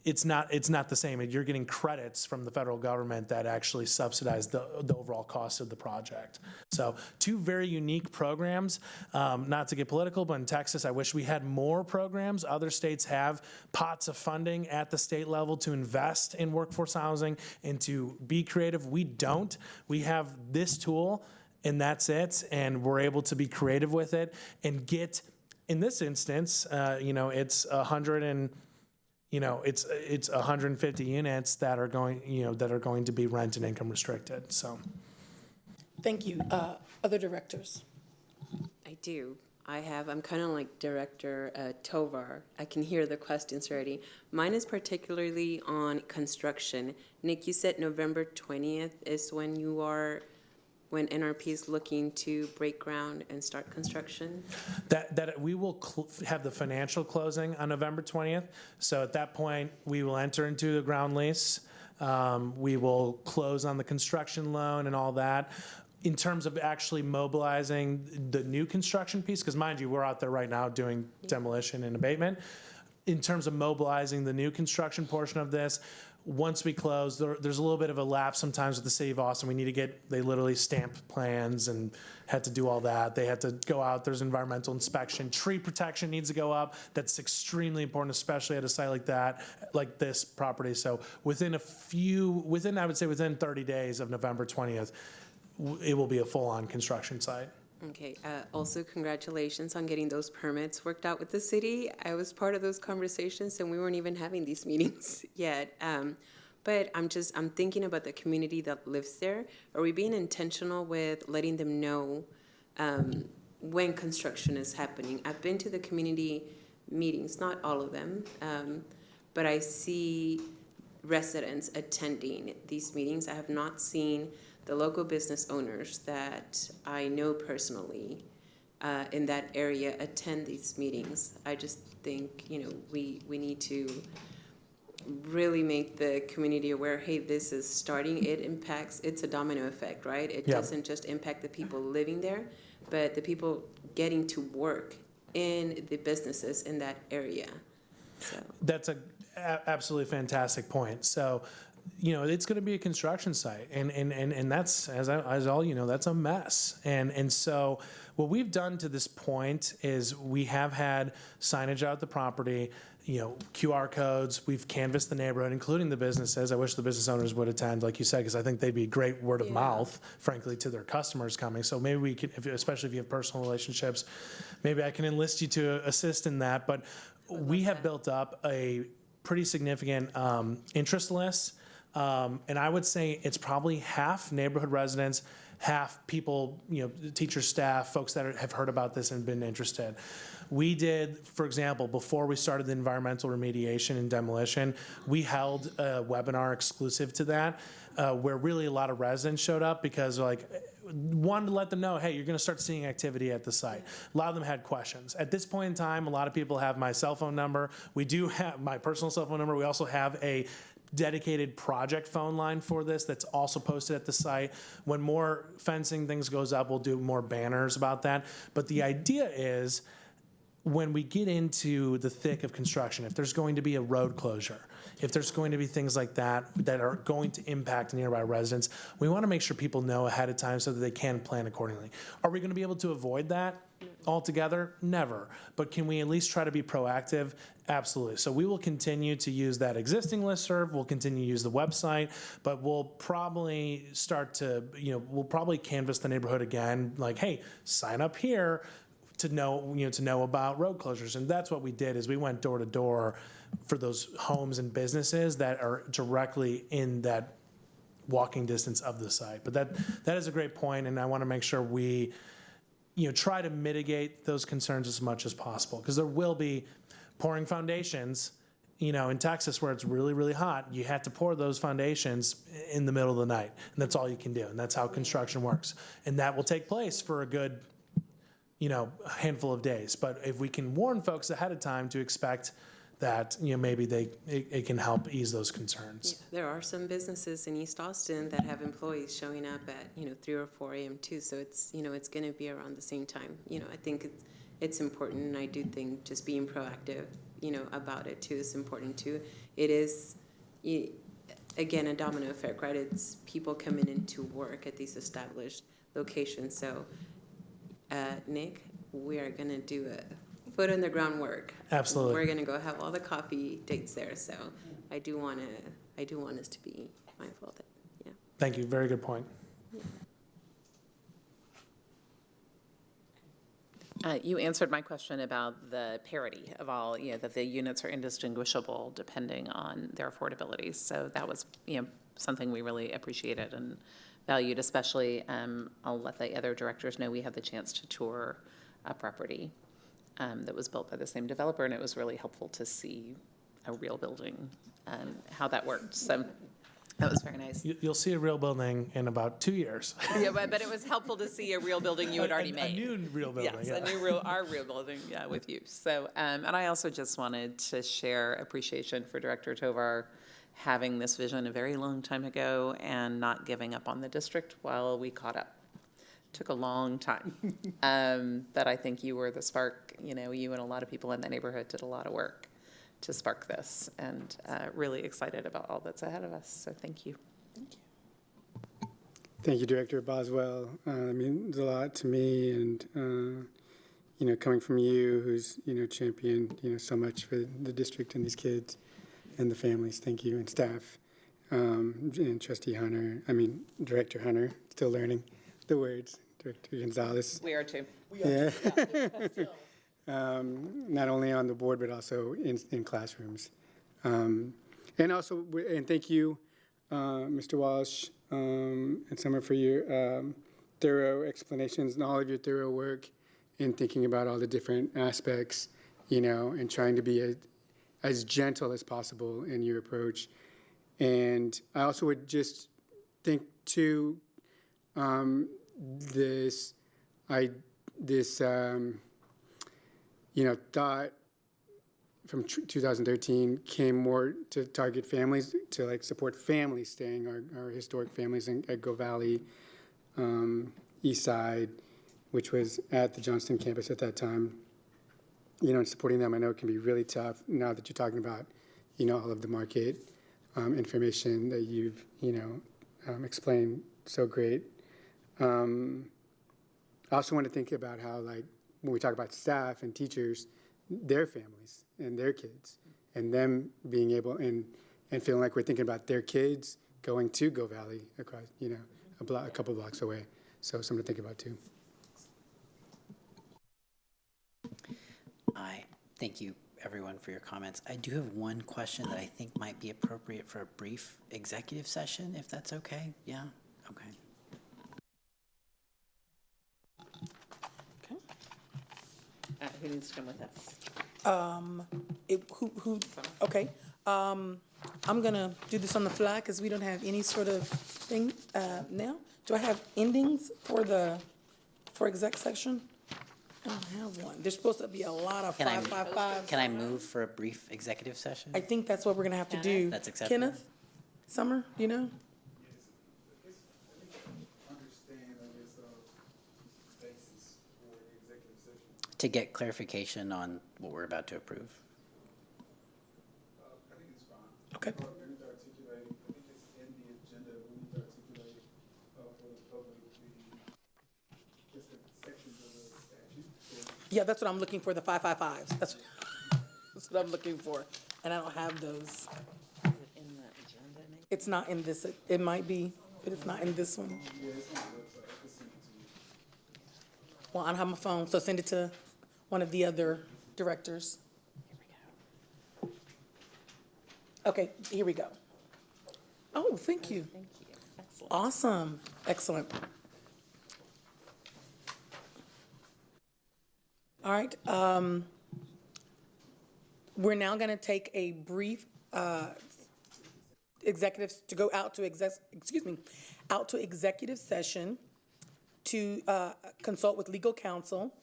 it's not the same. You're getting credits from the federal government that actually subsidize the overall cost of the project. So two very unique programs. Not to get political, but in Texas, I wish we had more programs. Other states have pots of funding at the state level to invest in workforce housing and to be creative. We don't. We have this tool, and that's it. And we're able to be creative with it and get in this instance, it's 100 and, it's 150 units that are going to be rent and income restricted, so.
Thank you. Other directors?
I do. I'm kind of like Director Tovar. I can hear the questions already. Mine is particularly on construction. Nick, you said November 20th is when when NRP is looking to break ground and start construction?
That we will have the financial closing on November 20th. So at that point, we will enter into the ground lease. We will close on the construction loan and all that. In terms of actually mobilizing the new construction piece, because mind you, we're out there right now doing demolition and abatement. In terms of mobilizing the new construction portion of this, once we close, there's a little bit of a lapse sometimes with the city of Austin. They literally stamped plans and had to do all that. They had to go out, there's environmental inspection. Tree protection needs to go up. That's extremely important, especially at a site like that, like this property. So within 30 days of November 20th, it will be a full-on construction site.
Okay, also congratulations on getting those permits worked out with the city. I was part of those conversations and we weren't even having these meetings yet. But I'm thinking about the community that lives there. Are we being intentional with letting them know when construction is happening? I've been to the community meetings, not all of them, but I see residents attending these meetings. I have not seen the local business owners that I know personally in that area attend these meetings. I just think, we need to really make the community aware, hey, this is starting. It's a domino effect, right? It doesn't just impact the people living there, but the people getting to work in the businesses in that area. So
That's a absolutely fantastic point. So, it's going to be a construction site, and that's, as all you know, that's a mess. And so what we've done to this point is we have had signage out the property, QR codes. We've canvassed the neighborhood, including the businesses. I wish the business owners would attend, like you said, because I think they'd be great word of mouth, frankly, to their customers coming. So maybe we can, especially if you have personal relationships, maybe I can enlist you to assist in that. But we have built up a pretty significant interest list. And I would say it's probably half neighborhood residents, half people, teachers, staff, folks that have heard about this and been interested. We did, for example, before we started the environmental remediation and demolition, we held a webinar exclusive to that, where really a lot of residents showed up because wanted to let them know, hey, you're going to start seeing activity at the site. A lot of them had questions. At this point in time, a lot of people have my cell phone number. We do have my personal cell phone number. We also have a dedicated project phone line for this that's also posted at the site. When more fencing things goes up, we'll do more banners about that. But the idea is, when we get into the thick of construction, if there's going to be a road closure, if there's going to be things like that that are going to impact nearby residents, we want to make sure people know ahead of time so that they can plan accordingly. Are we going to be able to avoid that altogether? Never. But can we at least try to be proactive? Absolutely. So we will continue to use that existing listserv. We'll continue to use the website, but we'll probably start to, we'll probably canvass the neighborhood again, like, hey, sign up here to know about road closures. And that's what we did, is we went door to door for those homes and businesses that are directly in that walking distance of the site. But that is a great point, and I want to make sure we try to mitigate those concerns as much as possible, because there will be pouring foundations. In Texas, where it's really, really hot, you have to pour those foundations in the middle of the night, and that's all you can do, and that's how construction works. And that will take place for a good handful of days. But if we can warn folks ahead of time to expect that, maybe it can help ease those concerns.
yeah, there are some businesses in East Austin that have employees showing up at 3 or 4 a.m. too. So it's it's going to be around the same time. I think it's important, and I do think just being proactive about it too is important too. It is again a domino effect, right? It's people coming into work at these established locations. So Nick, we are going to do a foot on the ground work.
Absolutely.
We're going to go have all the coffee dates there. So I do want us to be mindful of that. Yeah.
Thank you. Very good point.
You answered my question about the parity of all, that the units are indistinguishable depending on their affordability. So that was, something we really appreciated and valued, especially, I'll let the other directors know, we had the chance to tour a property that was built by the same developer, and it was really helpful to see a real building and how that worked. So that was very nice.
You'll see a real building in about 2 years.
Yeah, but it was helpful to see a real building you had already made.
A new real building,
Yes,
yeah.
our real building, yeah, with you. So, and I also just wanted to share appreciation for Director Tovar having this vision a very long time ago and not giving up on the district while we caught up. Took a long time, but I think you were the spark. You and a lot of people in the neighborhood did a lot of work to spark this, and really excited about all that's ahead of us. So thank you.
Thank you, Director Boswell. It means a lot to me, and coming from you, who's championed so much for the district and these kids and the families. Thank you, and staff, and Trustee Hunter. Director Hunter. Still learning the words. Director Gonzalez.
We are too.
Yeah. Not only on the board, but also in classrooms. And thank you, Mr. Walsh and Summer, for your thorough explanations and all of your thorough work in thinking about all the different aspects, and trying to be as gentle as possible in your approach. And I also would just think, too, this thought from 2013 came more to target families, to support families staying, our historic families at Go Valley, East Side, which was at the Johnston campus at that time. And supporting them, I know it can be really tough now that you're talking about, all of the market information that you've, explained so great. I also want to think about how, when we talk about staff and teachers, their families and their kids, and them being able and feeling like we're thinking about their kids going to Go Valley across, a couple blocks away. So something to think about too.
I thank you, everyone, for your comments. I do have one question that I think might be appropriate for a brief executive session, if that's okay. Yeah? Okay.
Who needs to come with us?
Okay. I'm gonna do this on the fly because we don't have any sort of thing now. Do I have endings for exec section? I don't have one. There's supposed to be a lot of
Can I-
555s.
Can I move for a brief executive session?
I think that's what we're gonna have to do.
That's acceptable.
Kenneth, Summer, do you know?
To get clarification on what we're about to approve.
I think it's fine.
Okay.
We need to articulate, I think it's in the agenda, we need to articulate for the public, just the sections of the statute.
Yeah, that's what I'm looking for, the 555s. That's what I'm looking for. And I don't have those.
Is it in the agenda, Nate?
It's not in this, it might be, but it's not in this one.
Yeah, it's on the website, I can send it to you.
Well, I don't have my phone, so send it to one of the other directors. Okay, here we go. Oh, thank you.
Thank you. Excellent.
Awesome, excellent. All right, we're now gonna take a brief, executives, to go out to out to executive session to, consult with legal counsel.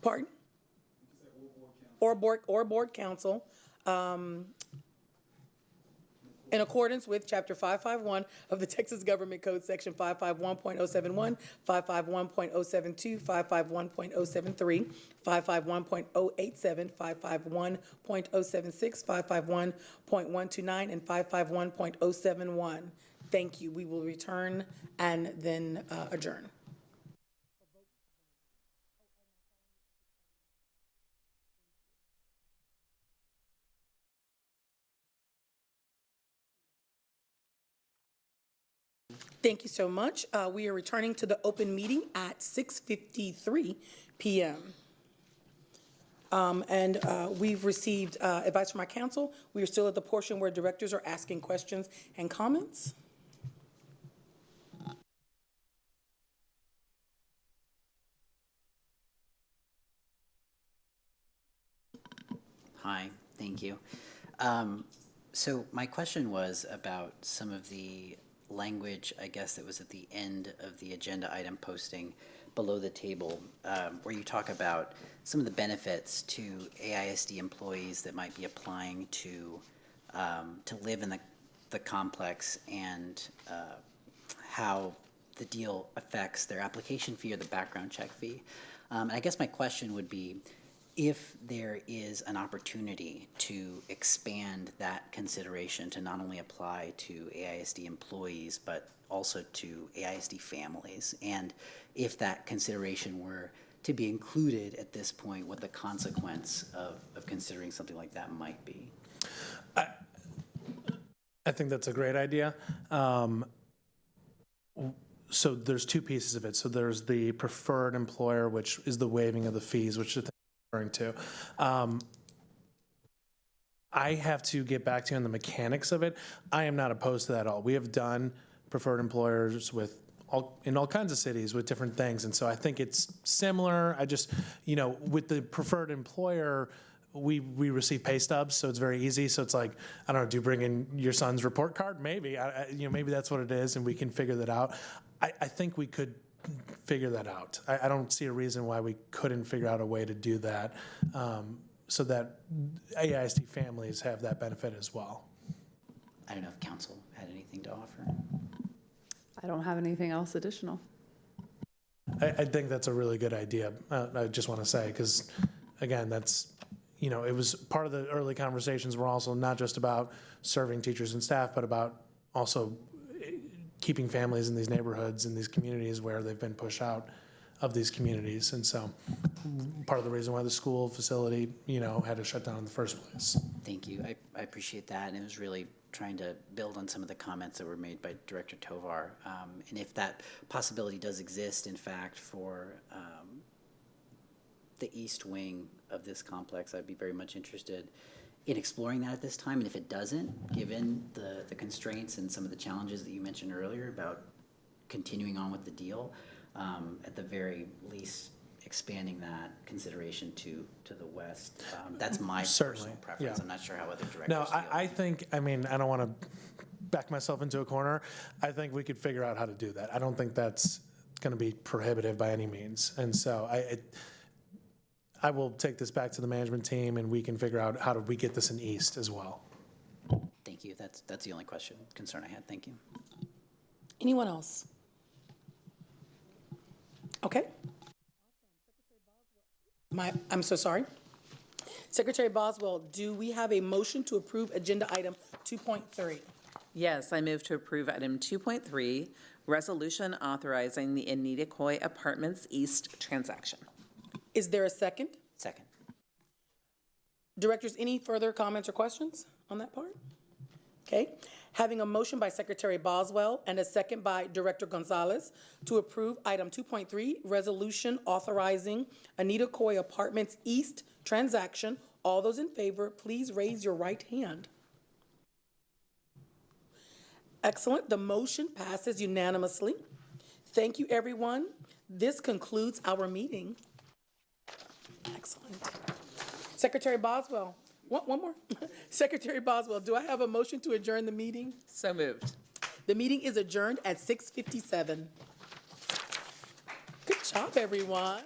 Pardon? Or board counsel, in accordance with Chapter 551 of the Texas Government Code, Section 551.071, 551.072, 551.073, 551.087, 551.076, 551.129, and 551.071. Thank you. We will return and then adjourn. Thank you so much. We are returning to the open meeting at 6:53 PM. We've received advice from our council. We are still at the portion where directors are asking questions and comments.
Hi, thank you. So my question was about some of the language, I guess, that was at the end of the agenda item posting below the table, where you talk about some of the benefits to AISD employees that might be applying to live in the complex, and how the deal affects their application fee or the background check fee. And I guess my question would be, if there is an opportunity to expand that consideration to not only apply to AISD employees, but also to AISD families, and if that consideration were to be included at this point, what the consequence of considering something like that might be.
I think that's a great idea. So there's two pieces of it. So there's the preferred employer, which is the waiving of the fees, which I think you're referring to. I have to get back to you on the mechanics of it. I am not opposed to that at all. We have done preferred employers in all kinds of cities with different things, and so I think it's similar. I just, with the preferred employer, we receive pay stubs, so it's very easy. So it's like, I don't know, do you bring in your son's report card? Maybe, maybe that's what it is, and we can figure that out. I think we could figure that out. I don't see a reason why we couldn't figure out a way to do that, so that AISD families have that benefit as well.
I don't know if council had anything to offer.
I don't have anything else additional.
I think that's a really good idea. I just want to say, because again, that's, it was part of the early conversations were also not just about serving teachers and staff, but about also keeping families in these neighborhoods, in these communities where they've been pushed out of these communities. And so part of the reason why the school facility, had to shut down in the first place.
Thank you. I appreciate that. And it was really trying to build on some of the comments that were made by Director Tovar. And if that possibility does exist, in fact, for the east wing of this complex, I'd be very much interested in exploring that at this time. And if it doesn't, given the constraints and some of the challenges that you mentioned earlier about continuing on with the deal, at the very least, expanding that consideration to the west. That's my personal preference.
Yeah.
I'm not sure how other directors
No,
feel.
I think, I don't want to back myself into a corner. I think we could figure out how to do that. I don't think that's going to be prohibitive by any means. And so I will take this back to the management team, and we can figure out how do we get this in East as well.
Thank you. That's the only concern I had. Thank you.
Anyone else? Okay. I'm so sorry. Secretary Boswell, do we have a motion to approve agenda item 2.3?
Yes, I move to approve item 2.3, resolution authorizing the Anita Apartments East transaction.
Is there a second?
Second.
Directors, any further comments or questions on that part? Okay. Having a motion by Secretary Boswell and a second by Director Gonzalez to approve item 2.3, resolution authorizing Anita Coy Apartments East transaction. All those in favor, please raise your right hand. Excellent. The motion passes unanimously. Thank you, everyone. This concludes our meeting. Excellent. Secretary Boswell, one more. Secretary Boswell, do I have a motion to adjourn the meeting?
So moved.
The meeting is adjourned at 6:57. Good job, everyone.